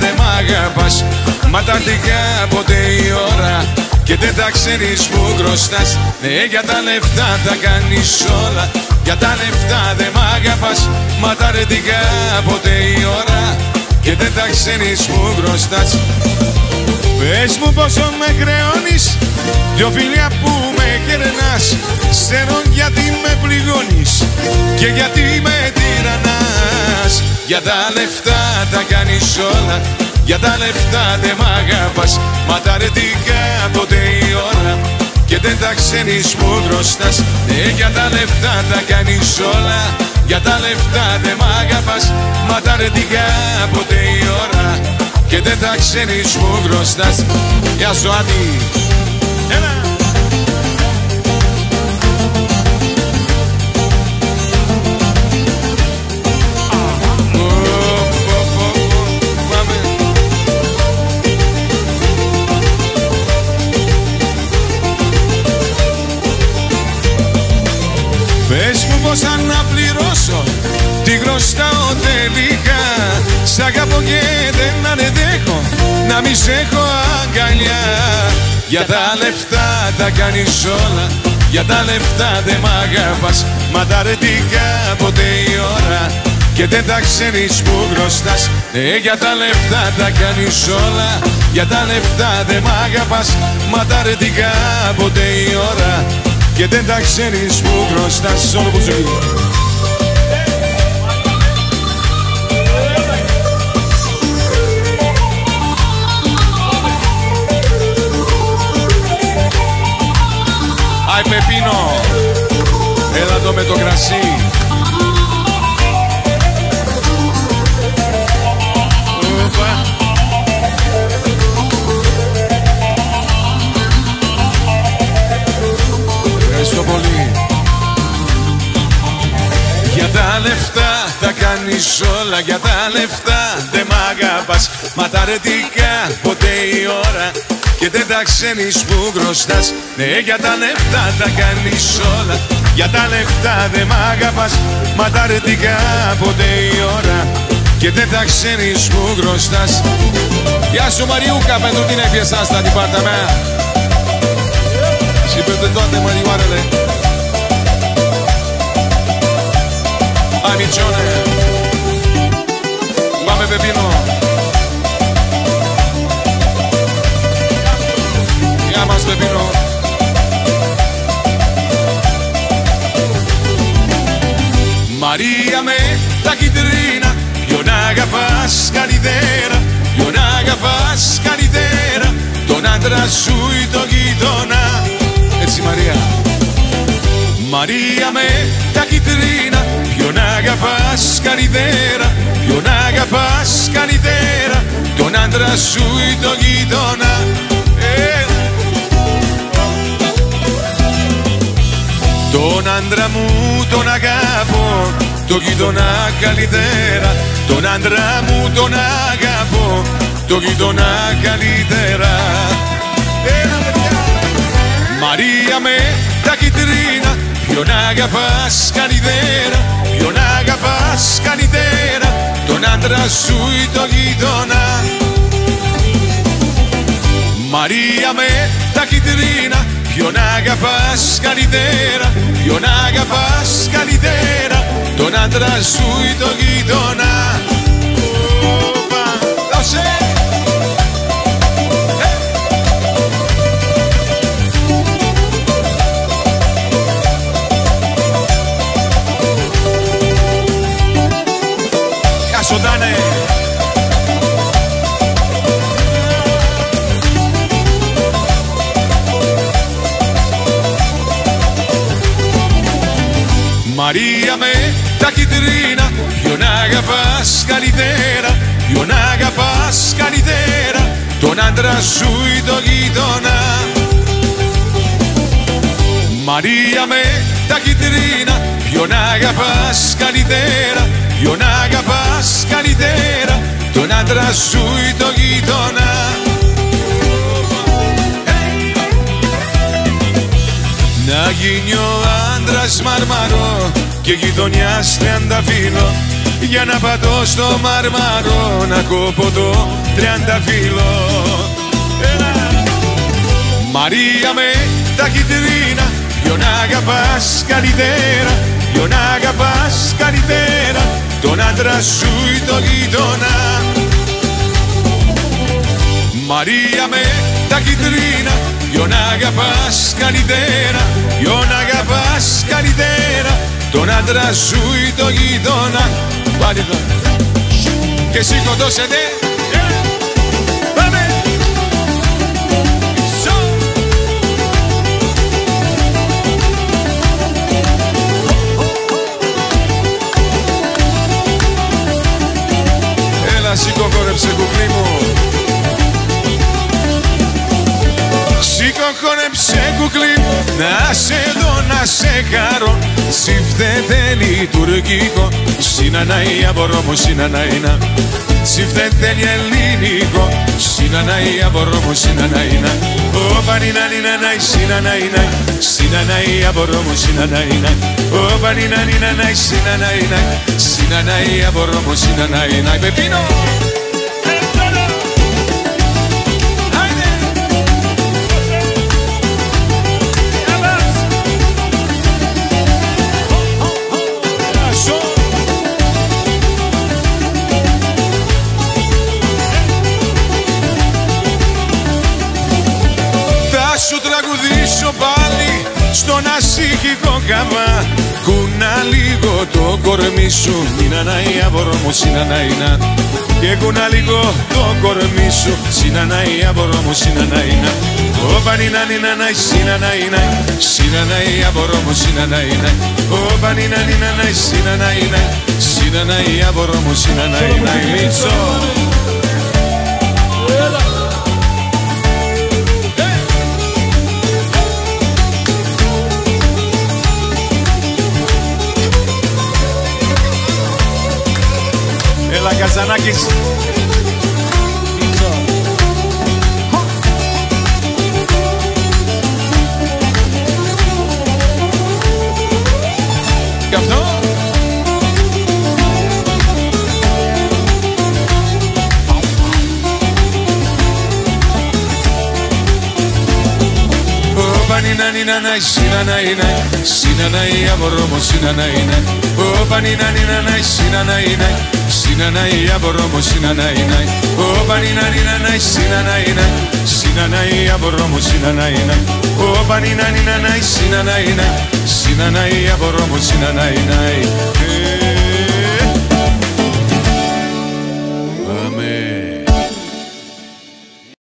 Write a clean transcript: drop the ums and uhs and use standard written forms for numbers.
δεν μ' αγαπάς. Μα τα αρτικά ποτέ η ώρα και δεν τα ξέρεις που χρωστάς. Ναι, για τα λεφτά τα κάνεις όλα, για τα λεφτά δεν μ' αγαπάς. Μα τα αρτικά ποτέ η ώρα και δεν τα ξέρεις που χρωστάς. Πες μου πόσο με χρεώνεις, δυο φιλιά που με κερνάς. Ξέρω γιατί με πληγώνεις και γιατί με τυραννάς. Για τα λεφτά τα κάνεις όλα, για τα λεφτά δεν μ' αγαπάς. Μα τα αρετικά ποτέ η ώρα και δεν τα ξέρεις που χρωστάς. Ναι, για τα λεφτά τα κάνεις όλα, για τα λεφτά δεν μ' αγαπάς. Μα τα αρετικά ποτέ η ώρα και δεν τα ξέρεις που χρωστάς. Γεια σου Άντι. Έλα. Πες μου πως να πληρώσω, τι χρωστάω τελικά. Σ' αγαπώ και δεν αντέχω να μη σ' έχω αγκαλιά. Για τα λεφτά τα κάνεις όλα, για τα λεφτά δεν μ' αγαπάς. Μα τα αρετικά ποτέ η ώρα και δεν τα ξέρεις που χρωστάς. Ναι, για τα λεφτά τα κάνεις όλα, για τα λεφτά δεν μ' αγαπάς. Μα τα αρετικά ποτέ η ώρα και δεν τα ξέρεις που χρωστάς. Όλο που τσουκεί. Άι Πεπίνο, έλα εδώ με το κρασί. Ευχαριστώ πολύ. Για τα λεφτά τα κάνεις όλα, για τα λεφτά δεν μ' αγαπάς. Μα τα αρετικά ποτέ η ώρα και δεν τα ξέρεις που χρωστάς. Ναι, για τα λεφτά τα κάνεις όλα, για τα λεφτά δεν μ' αγαπάς. Μα τα αρετικά ποτέ η ώρα και δεν τα ξέρεις που χρωστάς. Γεια σου Μαριούκα, pentru tine piesa asta din partea mea și pentru toate mărioarele. Amicione, Mame Pepino. Ia mas Pepino. Maria me τα κιτρίνα, ποιον αγαπάς καλύτερα, ποιον αγαπάς καλύτερα, τον άντρα σου ή τον γείτονα. Έτσι Μαρία. Μαρία με τα κιτρίνα, ποιον αγαπάς καλύτερα, ποιον αγαπάς καλύτερα, τον άντρα σου ή τον γείτονα. Τον άντρα μου τον αγαπώ, τον γείτονα καλύτερα. Τον άντρα μου τον αγαπώ, τον γείτονα καλύτερα. Μαρία με τα κιτρίνα, ποιον αγαπάς καλύτερα, ποιον αγαπάς καλύτερα, τον άντρα σου ή τον γείτονα. Μαρία με τα κιτρίνα, ποιον αγαπάς καλύτερα, ποιον αγαπάς καλύτερα, τον άντρα σου ή τον γείτονα. Δώσε! Κασοντάνε! Μαρία με τα κιτρίνα, ποιον αγαπάς καλύτερα, ποιον αγαπάς καλύτερα, τον άντρα σου ή τον γείτονα. Μαρία με τα κιτρίνα, ποιον αγαπάς καλύτερα, ποιον αγαπάς καλύτερα, τον άντρα σου ή τον γείτονα. Να γίνει ο άντρας μαρμαρό και γειτονιάς τριανταφύλλο, για να πατώ στο μαρμαρό, να κόπω το τριανταφύλλο. Μαρία με τα κιτρίνα, ποιον αγαπάς καλύτερα, ποιον αγαπάς καλύτερα, τον άντρα σου ή τον γείτονα. Μαρία με τα κιτρίνα, ποιον αγαπάς καλύτερα, ποιον αγαπάς καλύτερα, τον άντρα σου ή τον γείτονα. Πάλι εδώ και σηκωτώσετε. Πάμε! Έλα σήκω χόρεψε κουκλί μου. Σήκω χόρεψε κουκλί μου, να σε δω να σε χαρώ. Τσιφτέτε λειτουργικό, συνανάει απορώ μου συναναίνα. Τσιφτέτε ελληνικό, συνανάει απορώ μου συναναίνα. Όπα νίνα νίνα νάι συναναίνα, συνανάει απορώ μου συναναίνα. Όπα νίνα νίνα νάι συναναίνα, συνανάει απορώ μου συναναίνα. Πεπίνο! Σου τραγουδήσω πάλι στον ασύχικο καβά. Κούνα λίγο το κορμί σου, συνανάει απορώ μου συναναίνα. Και κούνα λίγο το κορμί σου, συνανάει απορώ μου συναναίνα. Όπα νίνα νίνα νάι συναναίνα, συνανάει απορώ μου συναναίνα. Όπα νίνα νίνα νάι συναναίνα, συνανάει απορώ μου συναναίνα. Μίτσο! Έλα Καζανάκης. Και αυτό. Όπα νίνα νίνα νάι συναναίνα, συνανάει απορώ μου συναναίνα. Όπα νίνα νίνα νάι συναναίνα, συνανάει απορώ μου συναναίνα. Όπα νίνα νίνα νάι συναναίνα, συνανάει απορώ μου συναναίνα. Όπα νίνα νίνα νάι συναναίνα, συνανάει απορώ μου συναναίνα.